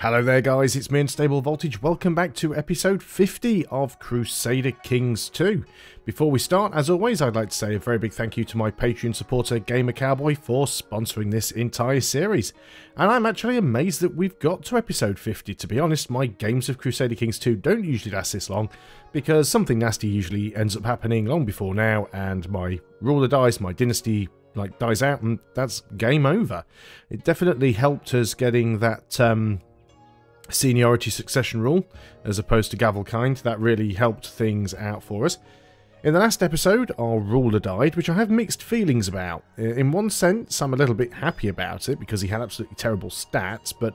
Hello there guys, it's me Unstable Voltage. Welcome back to episode 50 of Crusader Kings 2. Before we start, as always, I'd like to say a very big thank you to my Patreon supporter Gamer Cowboy for sponsoring this entire series. And I'm actually amazed that we've got to episode 50. To be honest, my games of Crusader Kings 2 don't usually last this long, because something nasty usually ends up happening long before now, and my ruler dies, my dynasty dies out, and that's game over. It definitely helped us getting that seniority succession rule as opposed to Gavelkind. That really helped things out for us. In the last episode, our ruler died, which I have mixed feelings about. In one sense, I'm a little bit happy about it because he had absolutely terrible stats, but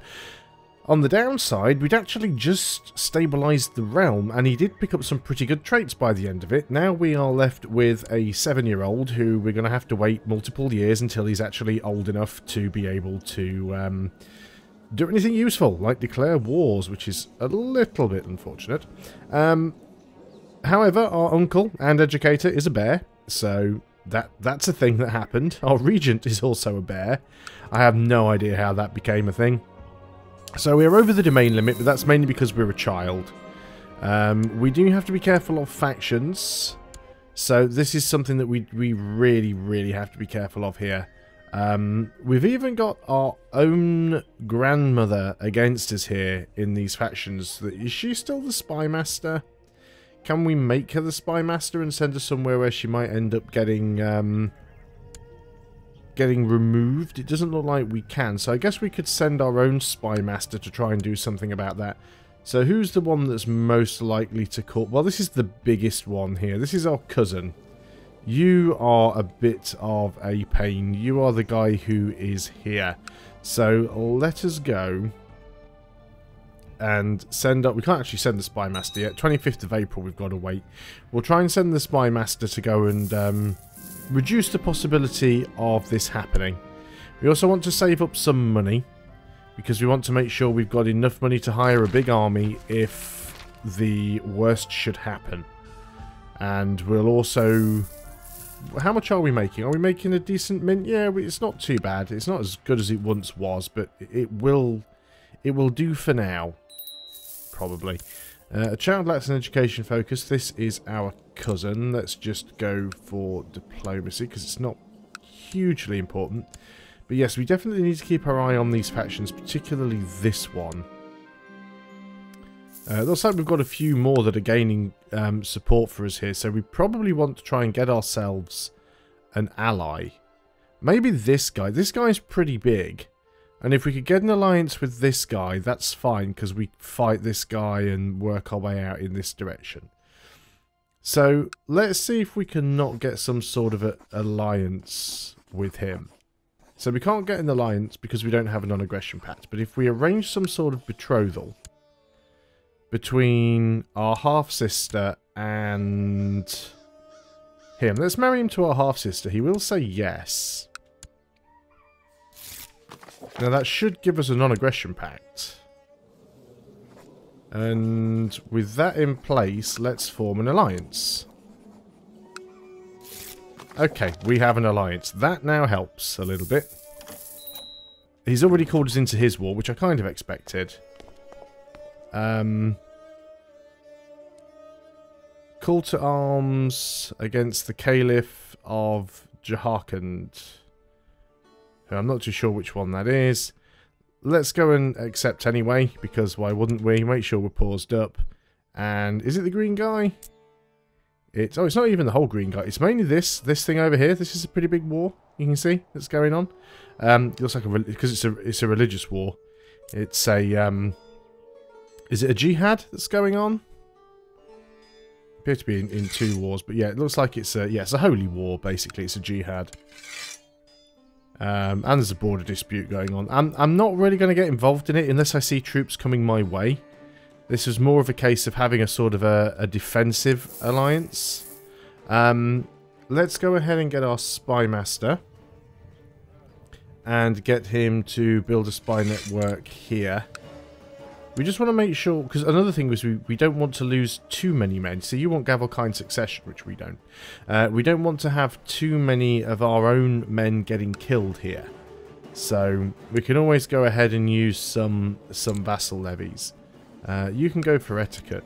on the downside, we'd actually just stabilised the realm, and he did pick up some pretty good traits by the end of it. Now we are left with a 7-year-old who we're going to have to wait multiple years until he's actually old enough to be able to do anything useful, like declare wars, which is a little bit unfortunate. However, our uncle and educator is a bear, so that's a thing that happened. Our regent is also a bear. I have no idea how that became a thing. So we're over the domain limit, but that's mainly because we're a child. We do have to be careful of factions, so this is something that we really have to be careful of here. We've even got our own grandmother against us here in these factions. Is she still the spy master? Can we make her the spy master and send her somewhere where she might end up getting removed? It doesn't look like we can, so I guess we could send our own spy master to try and do something about that. So who's the one that's most likely to call? Well, this is the biggest one here. This is our cousin. You are a bit of a pain. You are the guy who is here. So let us go and send up... We can't actually send the Spy Master yet. 25th of April we've got to wait. We'll try and send the Spy Master to go and reduce the possibility of this happening. We also want to save up some money, because we want to make sure we've got enough money to hire a big army if the worst should happen. And we'll also... How much are we making? Are we making a decent mint? Yeah, it's not too bad. It's not as good as it once was, but it will do for now. Probably. A child lacks an education focus. This is our cousin. Let's just go for diplomacy, because it's not hugely important. But yes, we definitely need to keep our eye on these factions, particularly this one. It looks like we've got a few more that are gaining support for us here, so we probably want to try and get ourselves an ally. Maybe this guy. This guy's pretty big, and if we could get an alliance with this guy, that's fine, because we fight this guy and work our way out in this direction. So let's see if we can not get some sort of an alliance with him. So we can't get an alliance because we don't have a non-aggression pact, but if we arrange some sort of betrothal between our half-sister and him. Let's marry him to our half-sister. He will say yes. Now that should give us a non-aggression pact. And with that in place, let's form an alliance. Okay, we have an alliance. That now helps a little bit. He's already called us into his war, which I kind of expected. Call to arms against the Caliph of Jaharkand. I'm not too sure which one that is. Let's go and accept anyway, because why wouldn't we? Make sure we're paused up. And is it the green guy? It's not even the whole green guy. It's mainly this thing over here. This is a pretty big war. You can see that's going on. It looks like because it's a religious war. It's a is it a jihad that's going on? Appear to be in two wars, but yeah, it looks like it's a holy war, basically. It's a jihad. And there's a border dispute going on. I'm not really going to get involved in it unless I see troops coming my way. This is more of a case of having a sort of a defensive alliance. Let's go ahead and get our spy master. And get him to build a spy network here. We just want to make sure, because another thing was we don't want to lose too many men. So you want Gavelkind succession, which we don't. We don't want to have too many of our own men getting killed here. So we can always go ahead and use some vassal levies. You can go for etiquette.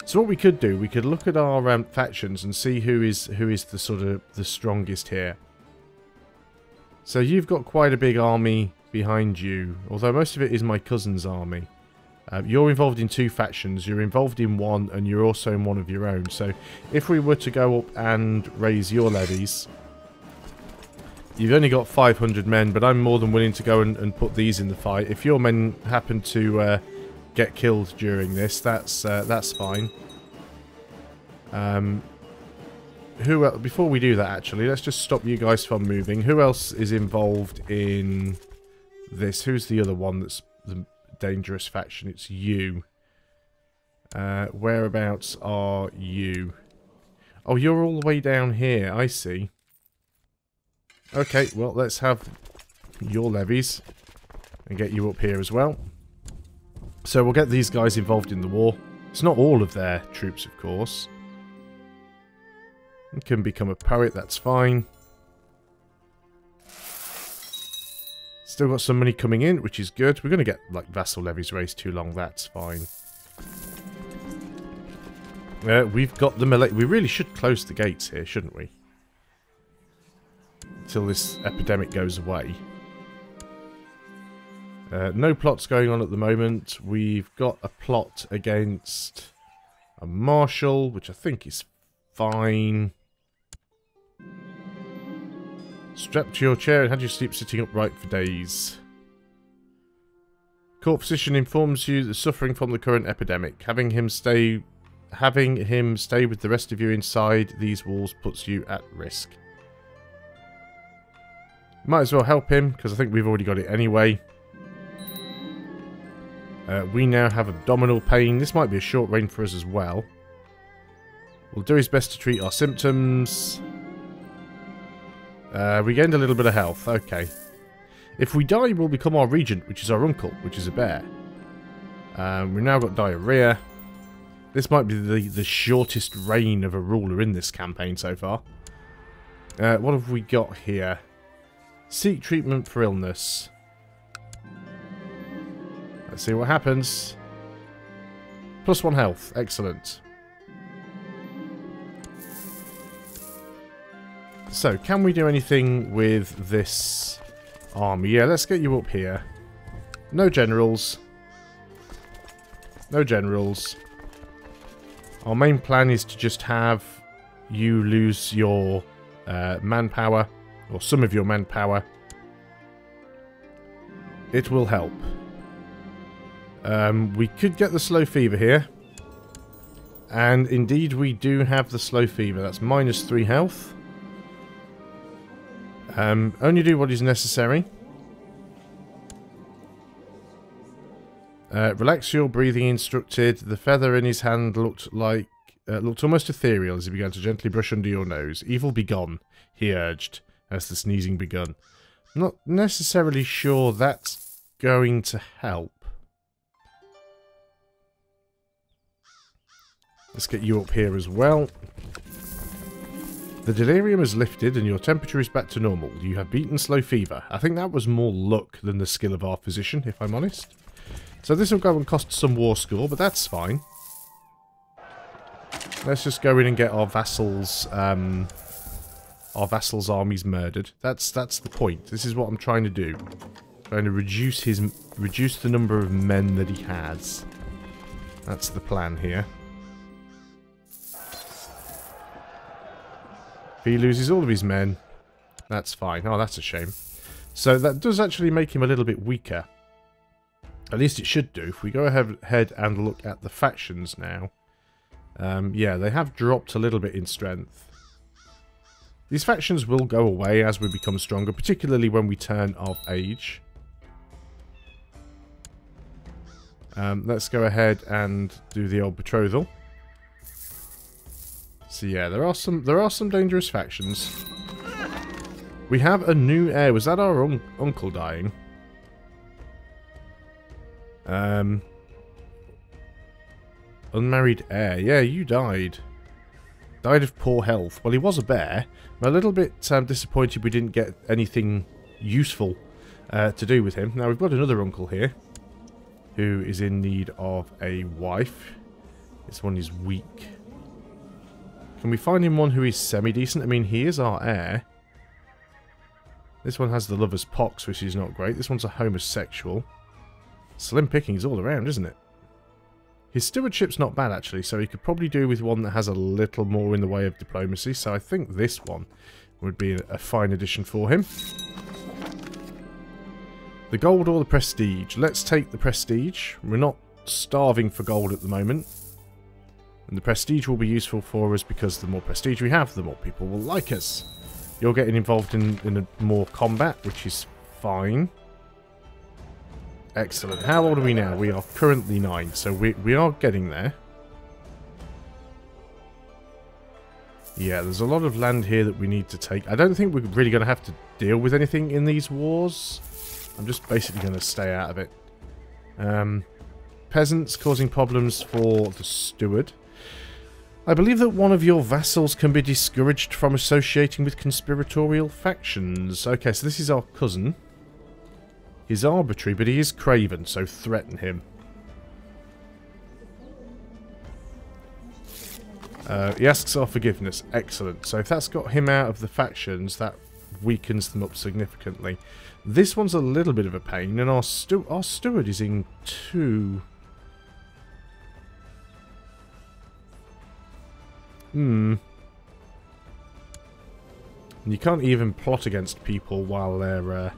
So what we could do, we could look at our factions and see who is the sort of the strongest here. So you've got quite a big army behind you, although most of it is my cousin's army. You're involved in 2 factions, you're involved in one, and you're also in one of your own. So if we were to go up and raise your levies, you've only got 500 men, but I'm more than willing to go and put these in the fight. If your men happen to get killed during this, that's fine. Before we do that, actually, let's just stop you guys from moving. Who else is involved in this? Who's the other one that's the dangerous faction? It's you. Whereabouts are you? Oh, you're all the way down here. I see. Okay, well, let's have your levies and get you up here as well. So we'll get these guys involved in the war. It's not all of their troops, of course. You can become a poet, that's fine. Still got some money coming in, which is good. We're going to get, like, vassal levies raised too long, that's fine. We've got the melee. We really should close the gates here, shouldn't we? Until this epidemic goes away. No plots going on at the moment. We've got a plot against a marshal, which I think is fine. Strapped to your chair and had you sleep sitting upright for days. Court physician informs you that suffering from the current epidemic. Having him stay with the rest of you inside these walls puts you at risk. Might as well help him, because I think we've already got it anyway. We now have abdominal pain. This might be a short reign for us as well. We'll do his best to treat our symptoms. We gained a little bit of health. Okay. If we die, we'll become our regent, which is our uncle, which is a bear. We've now got diarrhea. This might be the shortest reign of a ruler in this campaign so far. What have we got here? Seek treatment for illness. Let's see what happens. +1 health. Excellent. So, can we do anything with this army? Yeah, let's get you up here. No generals. No generals. Our main plan is to just have you lose your manpower, or some of your manpower. It will help. We could get the slow fever here. And indeed we do have the slow fever. That's -3 health. Only do what is necessary. Relax your breathing instructed. The feather in his hand looked almost ethereal as he began to gently brush under your nose. Evil begone, he urged, as the sneezing begun. Not necessarily sure that's going to help. Let's get you up here as well. The delirium has lifted and your temperature is back to normal. You have beaten slow fever. I think that was more luck than the skill of our physician, if I'm honest. So this will go and cost some war score, but that's fine. Let's just go in and get our vassals' armies murdered. That's the point. This is what I'm trying to do. Trying to reduce the number of men that he has. That's the plan here. If he loses all of his men, that's fine. Oh, that's a shame. So that does actually make him a little bit weaker. At least it should do. If we go ahead and look at the factions now. Yeah, they have dropped a little bit in strength. These factions will go away as we become stronger, particularly when we turn of age. Let's go ahead and do the old betrothal. So yeah, there are some dangerous factions. We have a new heir. Was that our uncle dying? Unmarried heir. Yeah, you died. Died of poor health. Well, he was a bear. I'm a little bit disappointed we didn't get anything useful to do with him. Now, we've got another uncle here who is in need of a wife. This one is weak. Can we find him one who is semi-decent? I mean, he is our heir. This one has the lover's pox, which is not great. This one's a homosexual. Slim pickings all around, isn't it? His stewardship's not bad, actually, so he could probably do with one that has a little more in the way of diplomacy, so I think this one would be a fine addition for him. The gold or the prestige? Let's take the prestige. We're not starving for gold at the moment. And the prestige will be useful for us because the more prestige we have, the more people will like us. You're getting involved in more combat, which is fine. Excellent. How old are we now? We are currently 9, so we are getting there. Yeah, there's a lot of land here that we need to take. I don't think we're really going to have to deal with anything in these wars. I'm just basically going to stay out of it. Peasants causing problems for the steward. I believe that one of your vassals can be discouraged from associating with conspiratorial factions. Okay, so this is our cousin. He's arbitrary, but he is craven, so threaten him. He asks our forgiveness. Excellent. So if that's got him out of the factions, that weakens them up significantly. This one's a little bit of a pain, and our steward is in 2. And you can't even plot against people while they're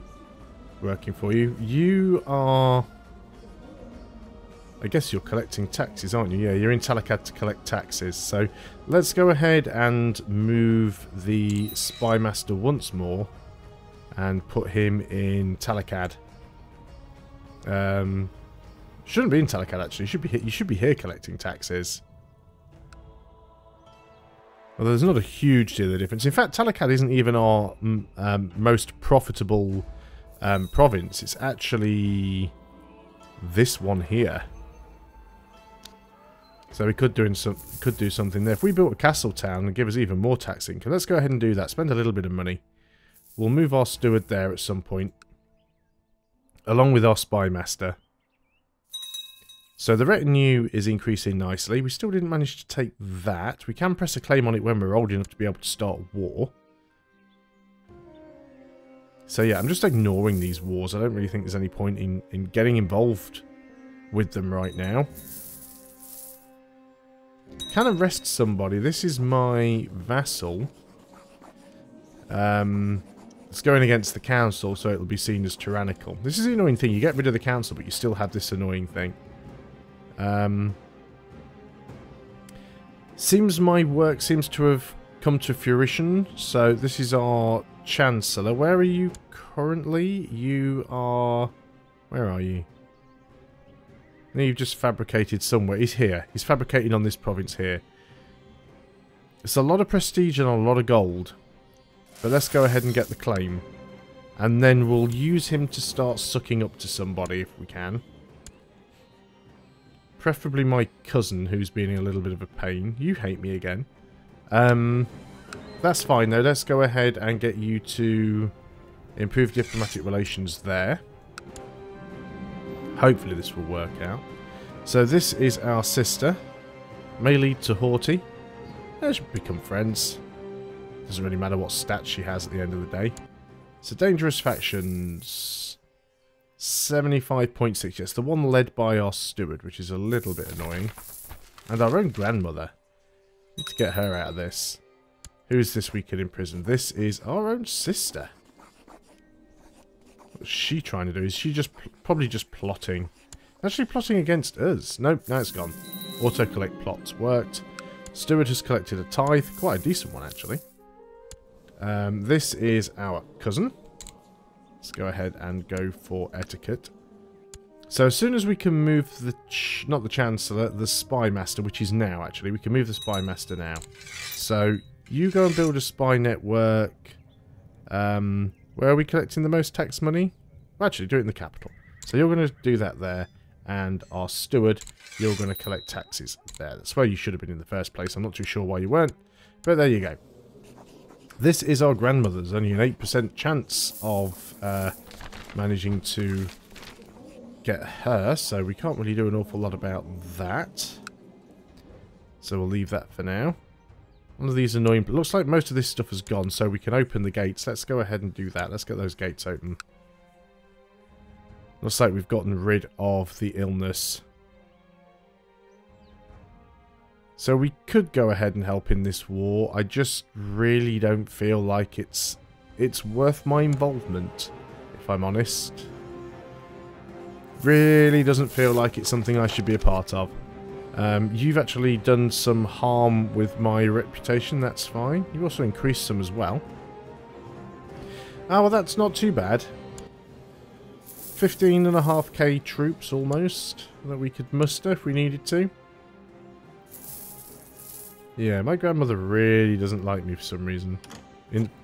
working for you. You are... I guess you're collecting taxes, aren't you? Yeah, you're in Talakad to collect taxes. So let's go ahead and move the Spy Master once more and put him in Talakad. Shouldn't be in Talakad, actually. You should be here collecting taxes. Well, there's not a huge deal of difference. In fact, Talakad isn't even our most profitable province. It's actually this one here. So we could do something there. If we built a castle town and give us even more tax income, let's go ahead and do that. Spend a little bit of money. We'll move our steward there at some point, along with our spy master. So the retinue is increasing nicely. We still didn't manage to take that. We can press a claim on it when we're old enough to be able to start a war. So yeah, I'm just ignoring these wars. I don't really think there's any point in getting involved with them right now. Can arrest somebody. This is my vassal. It's going against the council, so it'll be seen as tyrannical. This is the annoying thing. You get rid of the council, but you still have this annoying thing. Seems my work seems to have come to fruition. So this is our Chancellor. Where are you currently? You are... Where are you? No, you've just fabricated somewhere. He's here. He's fabricating on this province here. It's a lot of prestige and a lot of gold. But let's go ahead and get the claim. And then we'll use him to start sucking up to somebody if we can. Preferably my cousin, who's being a little bit of a pain. You hate me again. That's fine though. Let's go ahead and get you to improve diplomatic relations there. Hopefully this will work out. So this is our sister. May lead to haughty. They should become friends. Doesn't really matter what stats she has at the end of the day. So dangerous factions. 75.6. Yes, the one led by our steward, which is a little bit annoying. And our own grandmother. Need to get her out of this. Who is this we can imprison? This is our own sister. What's she trying to do? Is she just probably just plotting? Actually plotting against us. Nope, now it's gone. Auto-collect plots worked. Steward has collected a tithe. Quite a decent one, actually. This is our cousin. Let's go ahead and go for etiquette. So as soon as we can move the... not the Chancellor, the Spy Master, which is now, actually. We can move the Spy Master now. So you go and build a spy network. Where are we collecting the most tax money? Well, actually, do it in the capital. So you're going to do that there. And our steward, you're going to collect taxes there. That's where you should have been in the first place. I'm not too sure why you weren't. But there you go. This is our grandmother's. Only an 8% chance of managing to get her, so we can't really do an awful lot about that. So we'll leave that for now. One of these annoying... Looks like most of this stuff has gone, so we can open the gates. Let's go ahead and do that. Let's get those gates open. Looks like we've gotten rid of the illness. So we could go ahead and help in this war. I just really don't feel like it's worth my involvement, if I'm honest. Really doesn't feel like it's something I should be a part of. You've actually done some harm with my reputation, that's fine. You've also increased some as well. Ah, well, that's not too bad. 15.5k troops, almost, that we could muster if we needed to. Yeah, my grandmother really doesn't like me for some reason.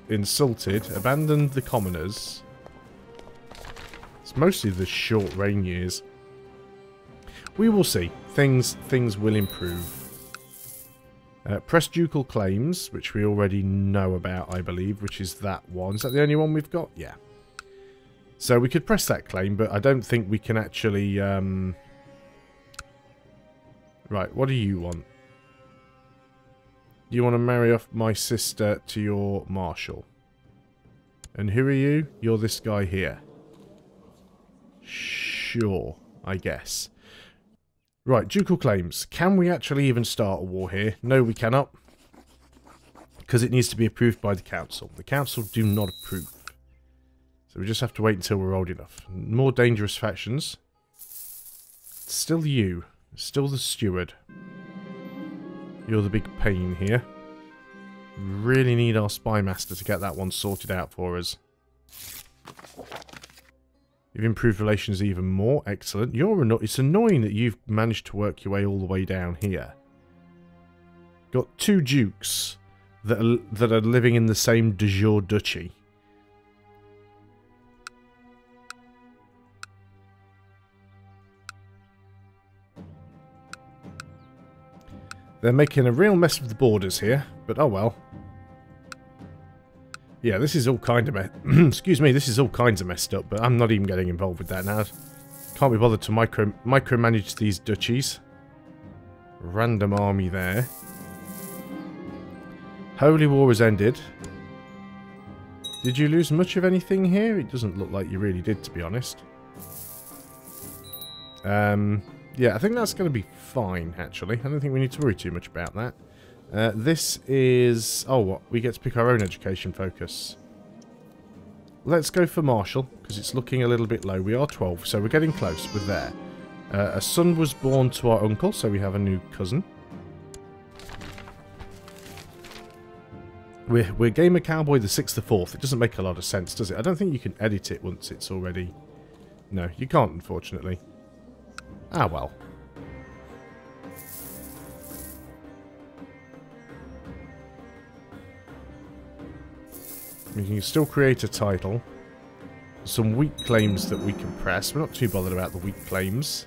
Insulted, abandoned the commoners. It's mostly the short reign years. We will see. Things will improve. Press ducal claims, which we already know about, I believe, which is that one. Is that the only one we've got? Yeah. So we could press that claim, but I don't think we can actually... Right, what do you want? You want to marry off my sister to your marshal. And who are you? You're this guy here. Sure, I guess. Right, ducal claims. Can we actually even start a war here? No, we cannot. Because it needs to be approved by the council. The council do not approve. So we just have to wait until we're old enough. More dangerous factions. Still you. Still the steward. You're the big pain here. Really need our spy master to get that one sorted out for us. You've improved relations even more. Excellent. It's annoying that you've managed to work your way all the way down here. Got two dukes that are living in the same de jure duchy. They're making a real mess of the borders here, but oh well. Yeah, this is all kind of excuse me, this is all kinds of messed up, but I'm not even getting involved with that now. Can't be bothered to micromanage these duchies. Random army there. Holy War has ended. Did you lose much of anything here? It doesn't look like you really did, to be honest. Yeah, I think that's going to be fine, actually. I don't think we need to worry too much about that. This is... Oh, what? We get to pick our own education focus. Let's go for Marshall, because it's looking a little bit low. We are 12, so we're getting close. We're there. A son was born to our uncle, so we have a new cousin. We're Gamer Cowboy the 6th to 4th. It doesn't make a lot of sense, does it? I don't think you can edit it once it's already... No, you can't, unfortunately. Ah, well. We can still create a title. Some weak claims that we can press. We're not too bothered about the weak claims.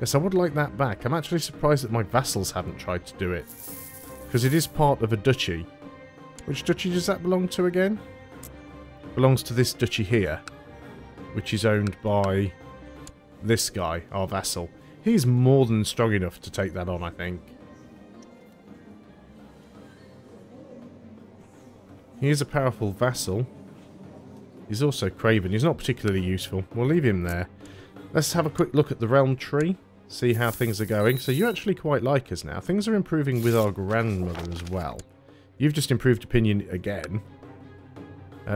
Yes, I would like that back. I'm actually surprised that my vassals haven't tried to do it. Because it is part of a duchy. Which duchy does that belong to again? Belongs to this duchy here. Which is owned by this guy, our vassal. He's more than strong enough to take that on, I think. He is a powerful vassal. He's also craven. He's not particularly useful. We'll leave him there. Let's have a quick look at the realm tree. See how things are going. So you actually quite like us now. Things are improving with our grandmother as well. You've just improved opinion again.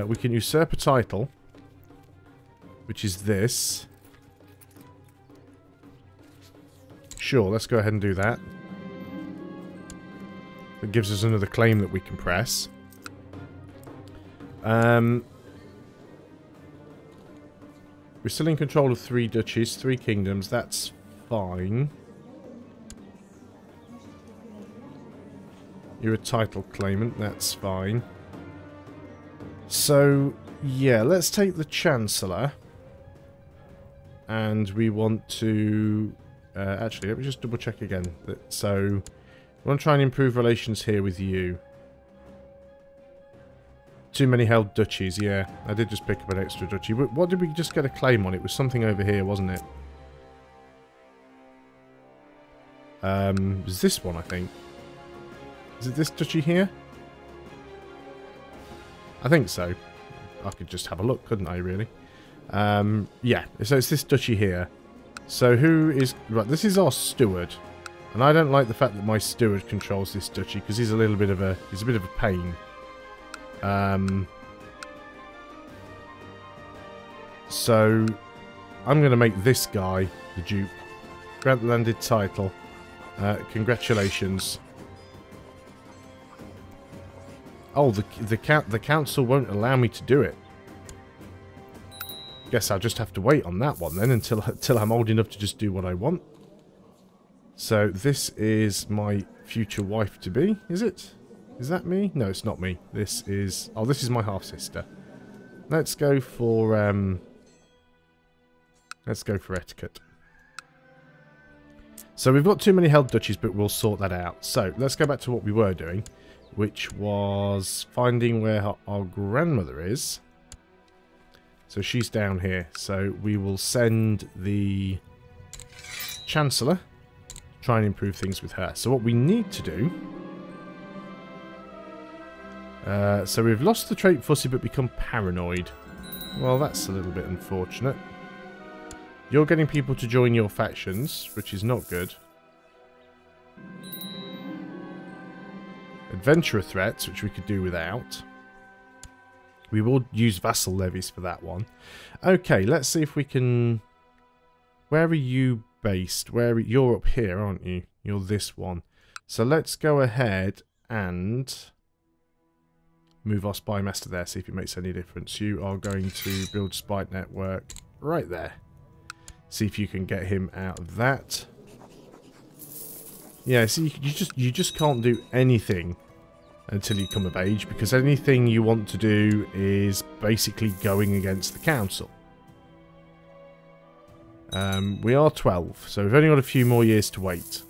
We can usurp a title. Which is this. Sure, let's go ahead and do that. That gives us another claim that we can press. We're still in control of 3 duchies, 3 kingdoms. That's fine. You're a title claimant. That's fine. So, yeah, let's take the Chancellor. And we want to... actually, let me just double check again. So, we want to try and improve relations here with you. Too many held duchies, yeah. I did just pick up an extra duchy. But what did we just get a claim on? It was something over here, wasn't it? It was this one, I think. Is it this duchy here? I think so. I could just have a look, couldn't I, really? Yeah, so it's this duchy here. So who is... Right, this is our steward. And I don't like the fact that my steward controls this duchy, because he's a little bit of a... He's a bit of a pain. So I'm going to make this guy the Duke. Grant landed title. Congratulations. Oh, the council won't allow me to do it. Guess I'll just have to wait on that one then until I'm old enough to just do what I want. So this is my future wife to be, is it? Is that me? No, it's not me. This is... Oh, this is my half-sister. Let's go for etiquette. So we've got too many held duchies, but we'll sort that out. So let's go back to what we were doing, which was finding where our grandmother is. So she's down here. So we will send the Chancellor to try and improve things with her. So what we need to do... so we've lost the trait fussy but become paranoid. Well, that's a little bit unfortunate. You're getting people to join your factions, which is not good. Adventurer threats, which we could do without. We will use vassal levies for that one. Okay, let's see if we can... Where are you based? You're up here, aren't you? You're this one. So let's go ahead and... move our spy master there, see if it makes any difference. You are going to build spy network right there. See if you can get him out of that. Yeah, see, you just can't do anything until you come of age, because anything you want to do is basically going against the council. We are 12, so we've only got a few more years to wait.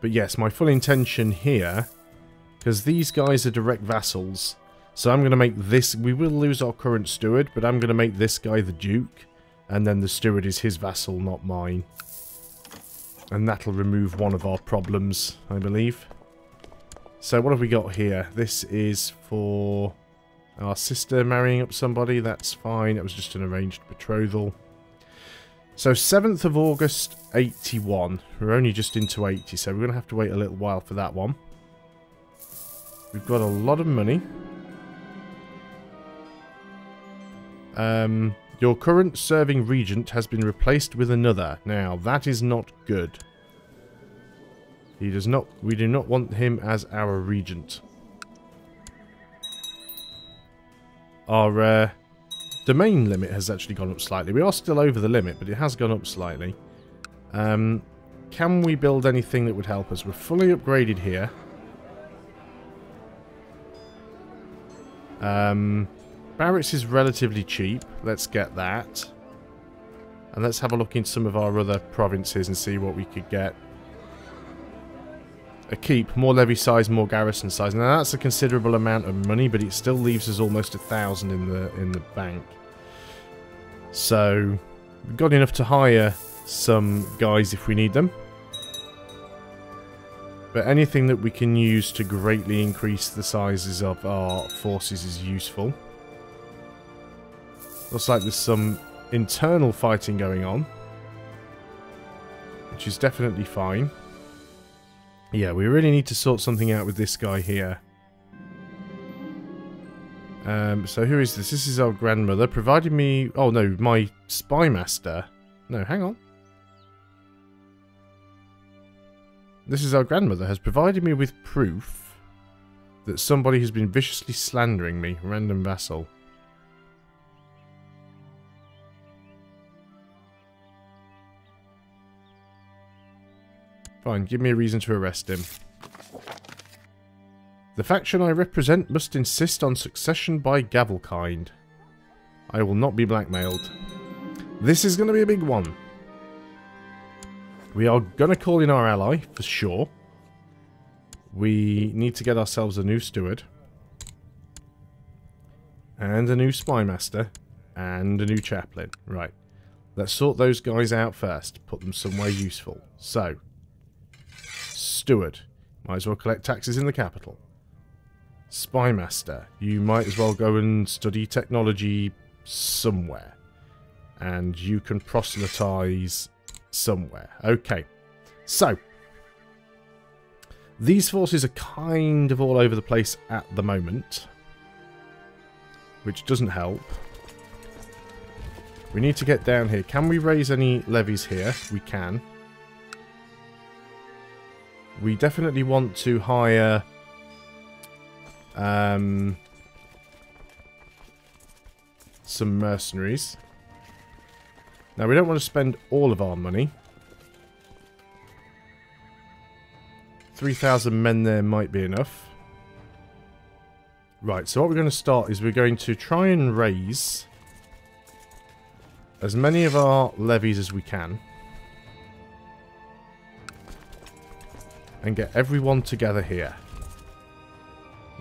But yes, my full intention here, because these guys are direct vassals, so I'm going to make this... We will lose our current steward, but I'm going to make this guy the Duke, and then the steward is his vassal, not mine. And that'll remove one of our problems, I believe. So what have we got here? This is for our sister marrying up somebody. That's fine. It was just an arranged betrothal. So 7th of August, 81. We're only just into 80, so we're going to have to wait a little while for that one. We've got a lot of money. Your current serving regent has been replaced with another. Now, that is not good. He does not... We do not want him as our regent. Our domain limit has actually gone up slightly. We are still over the limit, but it has gone up slightly. Can we build anything that would help us? We're fully upgraded here. Barracks is relatively cheap. Let's get that. And let's have a look in some of our other provinces and see what we could get. A keep, more levy size, more garrison size. Now that's a considerable amount of money, but it still leaves us almost 1,000 in the bank. So we've got enough to hire some guys if we need them. But anything that we can use to greatly increase the sizes of our forces is useful. Looks like there's some internal fighting going on, which is definitely fine. Yeah, we really need to sort something out with this guy here. So who is this? This is our grandmother. Provided me... Oh no, my spy master. No, hang on. This is our grandmother. Has provided me with proof that somebody has been viciously slandering me. Random vassal. Fine, give me a reason to arrest him. The faction I represent must insist on succession by gavelkind. I will not be blackmailed. This is going to be a big one. We are going to call in our ally, for sure. We need to get ourselves a new steward. And a new spymaster. And a new chaplain. Right. Let's sort those guys out first. Put them somewhere useful. So. Steward. Might as well collect taxes in the capital. Spymaster. You might as well go and study technology somewhere. And you can proselytize somewhere. Okay. So. These forces are kind of all over the place at the moment. Which doesn't help. We need to get down here. Can we raise any levies here? We can. We definitely want to hire... some mercenaries. Now, we don't want to spend all of our money. 3,000 men there might be enough. Right, so what we're going to start is we're going to try and raise as many of our levies as we can. And get everyone together here.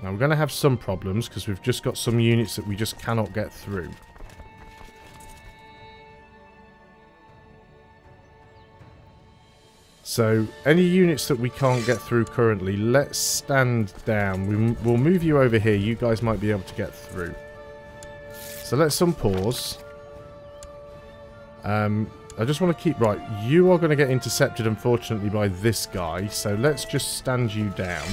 Now, we're going to have some problems because we've just got some units that we just cannot get through. So, any units that we can't get through currently, let's stand down. We'll move you over here. You guys might be able to get through. So, let's unpause. I just want to keep... Right, you are going to get intercepted, unfortunately, by this guy. So, let's just stand you down.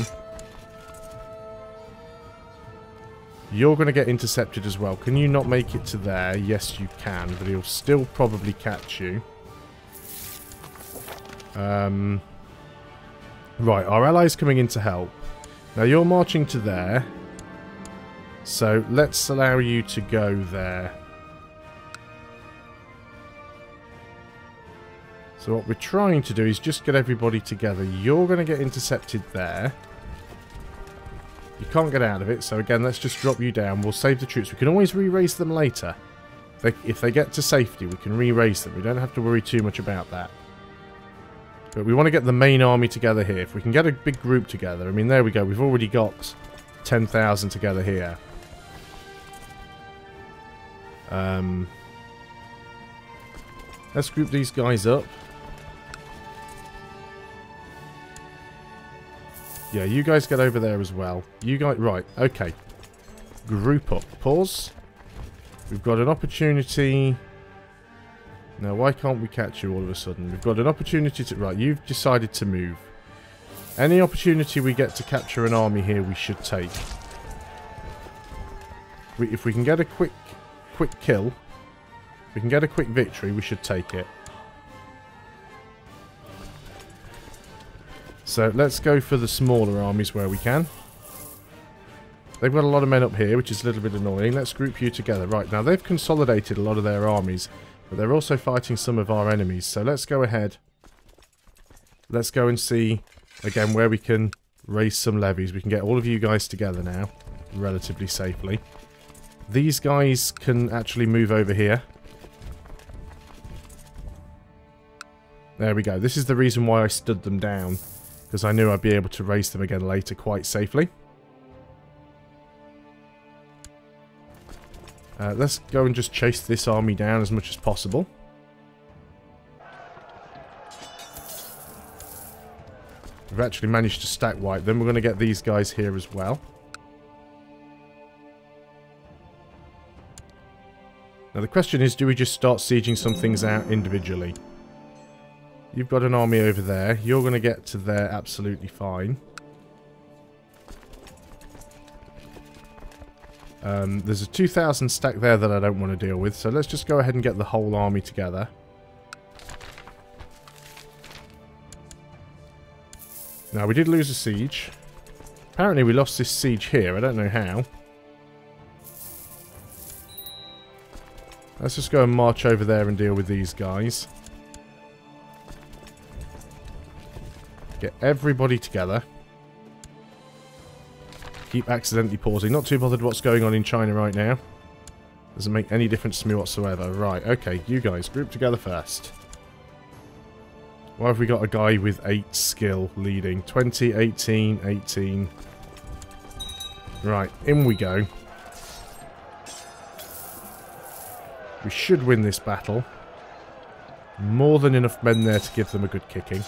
You're going to get intercepted as well. Can you not make it to there? Yes, you can, but he'll still probably catch you. Right, our ally's coming in to help. Now, you're marching to there. So, let's allow you to go there. So, what we're trying to do is just get everybody together. You're going to get intercepted there. You can't get out of it, so again, let's just drop you down. We'll save the troops. We can always re-raise them later. If they get to safety, we can re-raise them. We don't have to worry too much about that. But we want to get the main army together here. If we can get a big group together. I mean, there we go. We've already got 10,000 together here. Let's group these guys up. Yeah, you guys get over there as well. You guys... Right, okay. Group up. Pause. We've got an opportunity... Now, why can't we catch you all of a sudden? We've got an opportunity to... Right, you've decided to move. Any opportunity we get to capture an army here, we should take. If we can get a quick kill, if we can get a quick victory, we should take it. So, let's go for the smaller armies where we can. They've got a lot of men up here, which is a little bit annoying. Let's group you together. Right, now they've consolidated a lot of their armies, but they're also fighting some of our enemies. So, let's go ahead. Let's go and see, again, where we can raise some levies. We can get all of you guys together now, relatively safely. These guys can actually move over here. There we go. This is the reason why I stood them down. Because I knew I'd be able to raise them again later quite safely. Let's go and just chase this army down as much as possible. We've actually managed to stack wipe them. We're going to get these guys here as well. Now the question is, do we just start sieging some things out individually? You've got an army over there. You're going to get to there absolutely fine. There's a 2,000 stack there that I don't want to deal with. So let's just go ahead and get the whole army together. Now, we did lose a siege. Apparently we lost this siege here. I don't know how. Let's just go and march over there and deal with these guys. Get everybody together. Keep accidentally pausing. Not too bothered what's going on in China right now. Doesn't make any difference to me whatsoever. Right, okay, you guys, group together first. Why have we got a guy with 8 skill leading? 20, 18, 18. Right, in we go. We should win this battle. More than enough men there to give them a good kicking.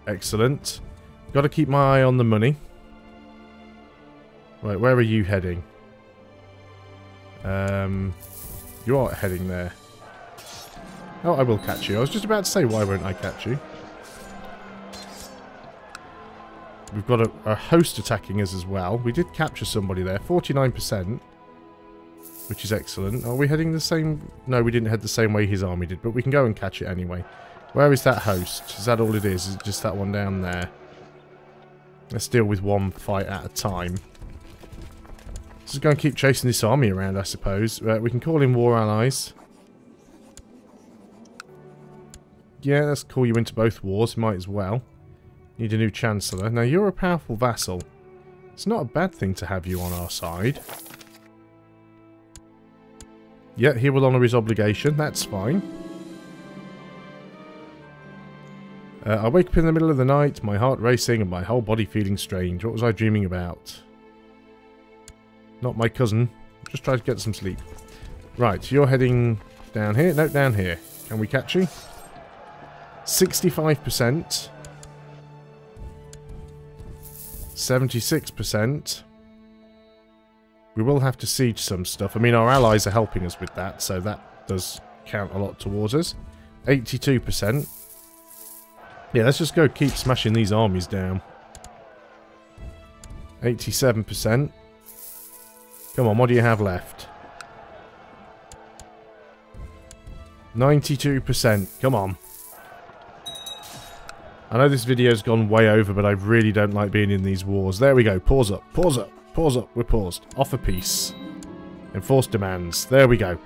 Excellent. Got to keep my eye on the money. Right, where are you heading? You are heading there. Oh, I will catch you. I was just about to say, why won't I catch you? We've got a host attacking us as well. We did capture somebody there. 49%. Which is excellent. Are we heading the same... No, we didn't head the same way his army did. But we can go and catch it anyway. Where is that host? Is that all it is? Is it just that one down there? Let's deal with one fight at a time. Let's just go and keep chasing this army around, I suppose. We can call in war allies. Yeah, let's call you into both wars. Might as well. Need a new chancellor. Now, you're a powerful vassal. It's not a bad thing to have you on our side. Yeah, he will honour his obligation. That's fine. I wake up in the middle of the night, my heart racing and my whole body feeling strange. What was I dreaming about? Not my cousin. Just try to get some sleep. Right, you're heading down here. No, down here. Can we catch you? 65%. 76%. We will have to siege some stuff. I mean, our allies are helping us with that, so that does count a lot towards us. 82%. Yeah, let's just go keep smashing these armies down. 87%. Come on, what do you have left? 92%. Come on. I know this video's gone way over, but I really don't like being in these wars. There we go. Pause up. Pause up. Pause up. We're paused. Offer peace. Enforce demands. There we go.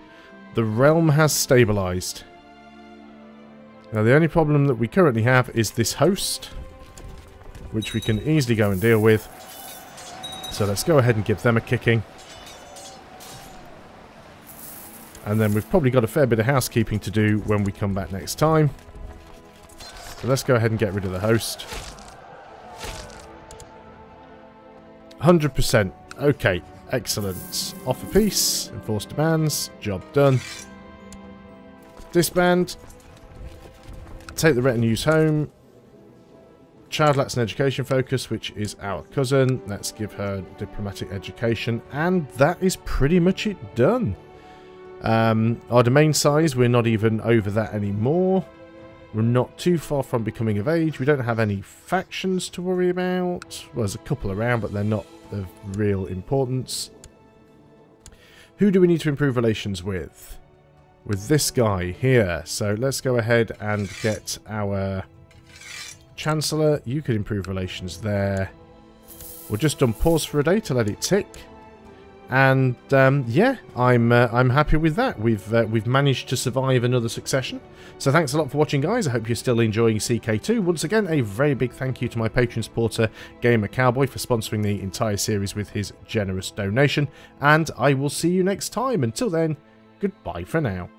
The realm has stabilised. Now, the only problem that we currently have is this host, which we can easily go and deal with. So let's go ahead and give them a kicking. And then we've probably got a fair bit of housekeeping to do when we come back next time. So let's go ahead and get rid of the host. 100%. Okay, excellent. Offer peace. Enforce demands. Job done. Disband. Take the retinues home. Child lacks an education focus, which is our cousin. Let's give her diplomatic education. And that is pretty much it done. Our domain size, we're not even over that anymore. We're not too far from becoming of age. We don't have any factions to worry about. Well, there's a couple around, but they're not of real importance. Who do we need to improve relations with? With this guy here. So let's go ahead and get our Chancellor. You could improve relations there. We'll just unpause for a day to let it tick. And yeah, I'm happy with that. We've managed to survive another succession. So thanks a lot for watching, guys. I hope you're still enjoying CK2. Once again, a very big thank you to my Patreon supporter, Gamer Cowboy, for sponsoring the entire series with his generous donation. And I will see you next time. Until then, goodbye for now.